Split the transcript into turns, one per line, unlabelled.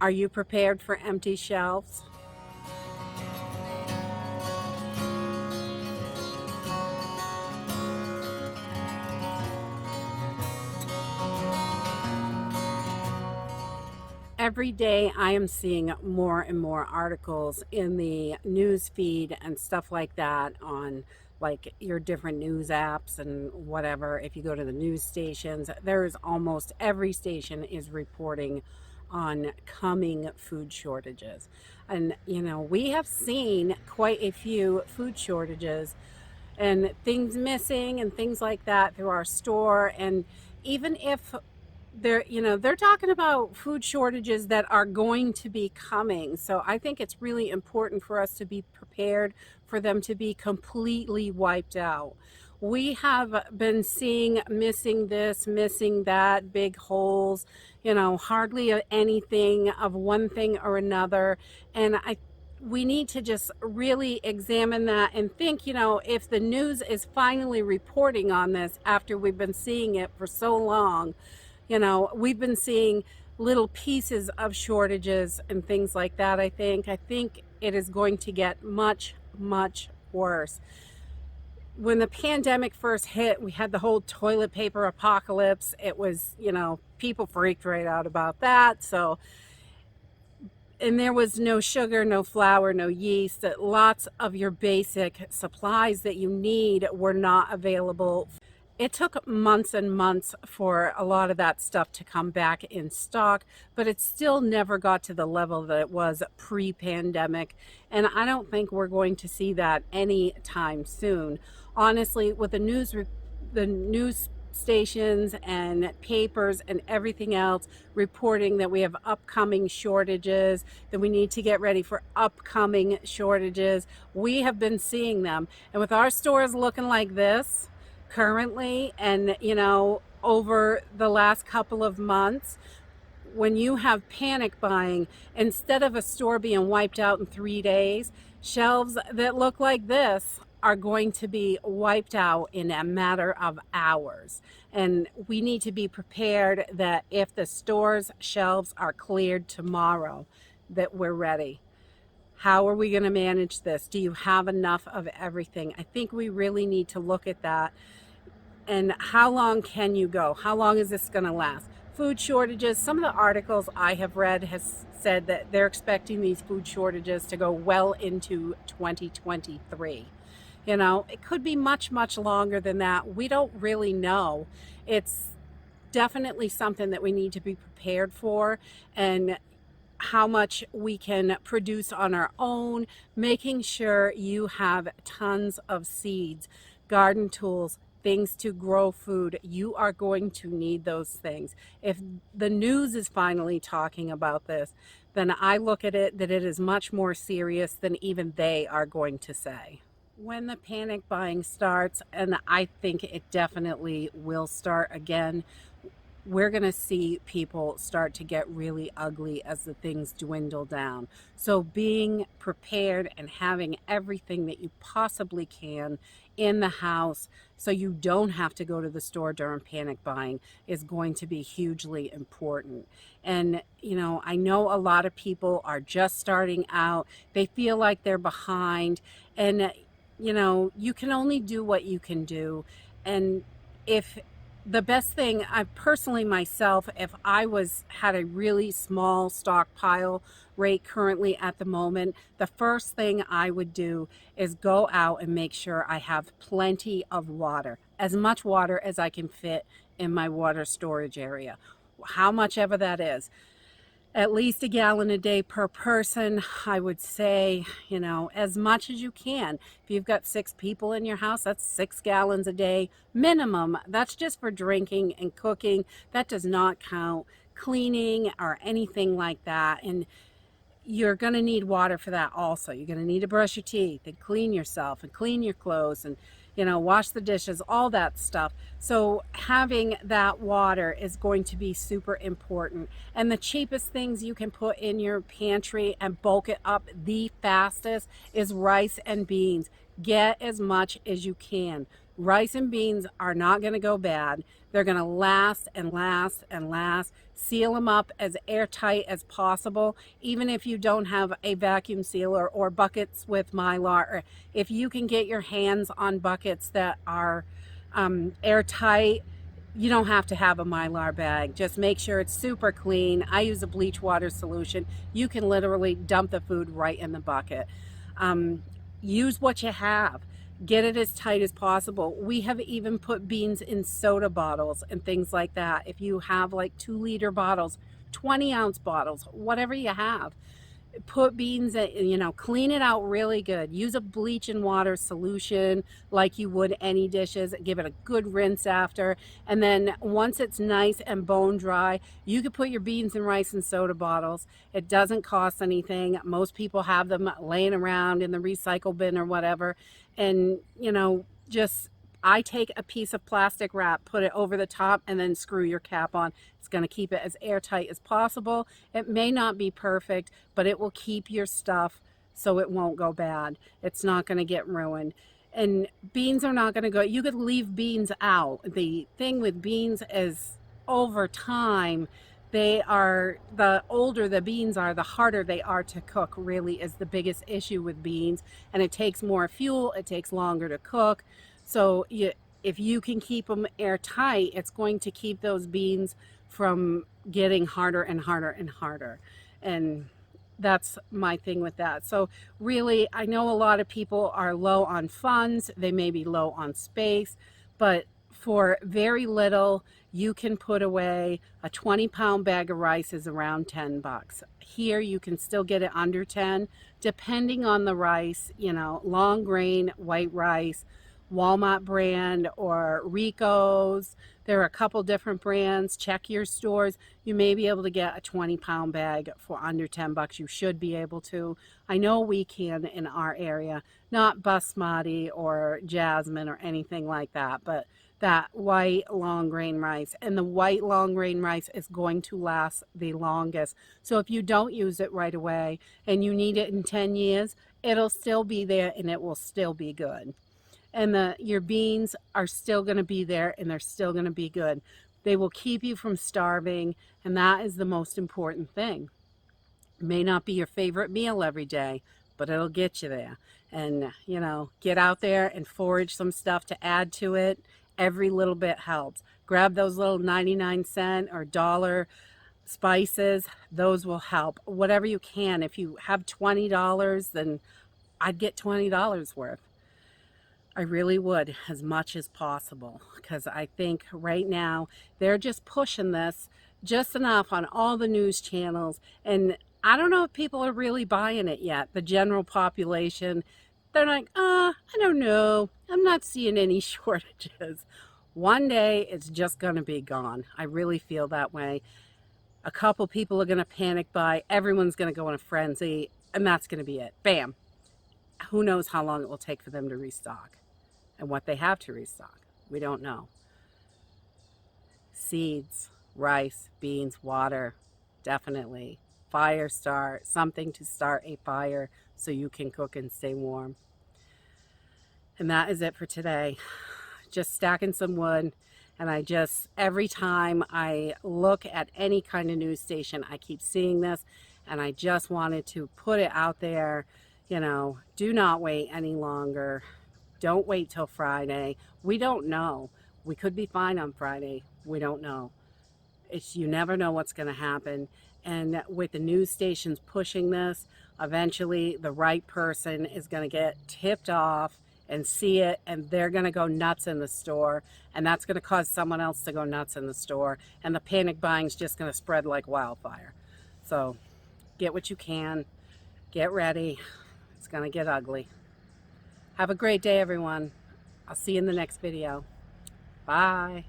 Are you prepared for empty shelves? Every day I am seeing more and more articles in the news feed and stuff like that on like your different news apps and whatever. If you go to the news stations, there's almost every station is reporting on coming food shortages. And we have seen quite a few food shortages and things missing and things like that through our store. And even if they're talking about food shortages that are going to be coming. So I think it's really important for us to be prepared for them to be completely wiped out. We have been seeing missing this, missing that, big holes, hardly anything of one thing or another. And we need to just really examine that and think, if the news is finally reporting on this after we've been seeing it for so long. We've been seeing little pieces of shortages and things like that. I think it is going to get much, much worse. When the pandemic first hit, we had the whole toilet paper apocalypse. It was, people freaked right out about that. So, and there was no sugar, no flour, no yeast. Lots of your basic supplies that you need were not available. It took months and months for a lot of that stuff to come back in stock, but it still never got to the level that it was pre-pandemic. And I don't think we're going to see that anytime soon. Honestly, with the news stations and papers and everything else reporting that we have upcoming shortages, that we need to get ready for upcoming shortages, we have been seeing them. And with our stores looking like this currently, and over the last couple of months, when you have panic buying, instead of a store being wiped out in 3 days, shelves that look like this are going to be wiped out in a matter of hours. And we need to be prepared that if the store's shelves are cleared tomorrow, that we're ready. How are we going to manage this? Do you have enough of everything? I think we really need to look at that. And how long can you go? How long is this going to last? Food shortages, some of the articles I have read has said that they're expecting these food shortages to go well into 2023. It could be much, much longer than that. We don't really know. It's definitely something that we need to be prepared for, and how much we can produce on our own, making sure you have tons of seeds, garden tools, things to grow food. You are going to need those things. If the news is finally talking about this, then I look at it that it is much more serious than even they are going to say. When the panic buying starts, and I think it definitely will start again, we're going to see people start to get really ugly as the things dwindle down. So being prepared and having everything that you possibly can in the house so you don't have to go to the store during panic buying is going to be hugely important. And I know a lot of people are just starting out. They feel like they're behind, and you can only do what you can do. And if the best thing, I personally myself, if I had a really small stockpile rate currently at the moment, the first thing I would do is go out and make sure I have plenty of water, as much water as I can fit in my water storage area. How much ever that is. At least a gallon a day per person, I would say, as much as you can. If you've got 6 people in your house, that's 6 gallons a day minimum. That's just for drinking and cooking. That does not count cleaning or anything like that. And you're going to need water for that also. You're going to need to brush your teeth and clean yourself and clean your clothes and wash the dishes, all that stuff. So having that water is going to be super important. And the cheapest things you can put in your pantry and bulk it up the fastest is rice and beans. Get as much as you can. Rice and beans are not going to go bad. They're going to last and last and last. Seal them up as airtight as possible, even if you don't have a vacuum sealer or buckets with Mylar. Or if you can get your hands on buckets that are airtight, you don't have to have a Mylar bag. Just make sure it's super clean. I use a bleach water solution. You can literally dump the food right in the bucket. Use what you have. Get it as tight as possible. We have even put beans in soda bottles and things like that. If you have like 2-liter bottles, 20-ounce bottles, whatever you have, put beans in, clean it out really good. Use a bleach and water solution like you would any dishes. Give it a good rinse after. And then once it's nice and bone dry, you could put your beans and rice in soda bottles. It doesn't cost anything. Most people have them laying around in the recycle bin or whatever. And, just I take a piece of plastic wrap, put it over the top, and then screw your cap on. It's going to keep it as airtight as possible. It may not be perfect, but it will keep your stuff so it won't go bad. It's not going to get ruined. And beans are not going to go, you could leave beans out. The thing with beans is over time, the older the beans are, the harder they are to cook, really is the biggest issue with beans. And it takes more fuel, it takes longer to cook. So if you can keep them airtight, it's going to keep those beans from getting harder and harder and harder. And that's my thing with that. So really, I know a lot of people are low on funds. They may be low on space, but for very little, you can put away a 20-pound bag of rice is around $10. Here, you can still get it under 10, depending on the rice, long grain, white rice, Walmart brand or Rico's. There are a couple different brands. Check your stores. You may be able to get a 20-pound bag for under $10. You should be able to. I know we can in our area. Not basmati or jasmine or anything like that, but that white long grain rice. And the white long grain rice is going to last the longest. So if you don't use it right away and you need it in 10 years, it'll still be there and it will still be good. And your beans are still going to be there and they're still going to be good. They will keep you from starving, and that is the most important thing. It may not be your favorite meal every day, but it'll get you there. And, get out there and forage some stuff to add to it. Every little bit helps. Grab those little 99-cent or dollar spices. Those will help. Whatever you can. If you have $20, then I'd get $20 worth. I really would, as much as possible, because I think right now they're just pushing this just enough on all the news channels, and I don't know if people are really buying it yet. The general population, they're like, I don't know. I'm not seeing any shortages. One day it's just going to be gone. I really feel that way. A couple people are going to panic buy. Everyone's going to go in a frenzy, and that's going to be it. Bam. Who knows how long it will take for them to restock and what they have to restock. We don't know. Seeds, rice, beans, water, definitely. Fire start, something to start a fire so you can cook and stay warm. And that is it for today. Just stacking some wood. And every time I look at any kind of news station, I keep seeing this, and I just wanted to put it out there. Do not wait any longer. Don't wait till Friday. We don't know. We could be fine on Friday. We don't know. You never know what's going to happen. And with the news stations pushing this, eventually the right person is going to get tipped off and see it, and they're going to go nuts in the store, and that's going to cause someone else to go nuts in the store, and the panic buying is just going to spread like wildfire. So get what you can. Get ready. It's going to get ugly. Have a great day, everyone. I'll see you in the next video. Bye.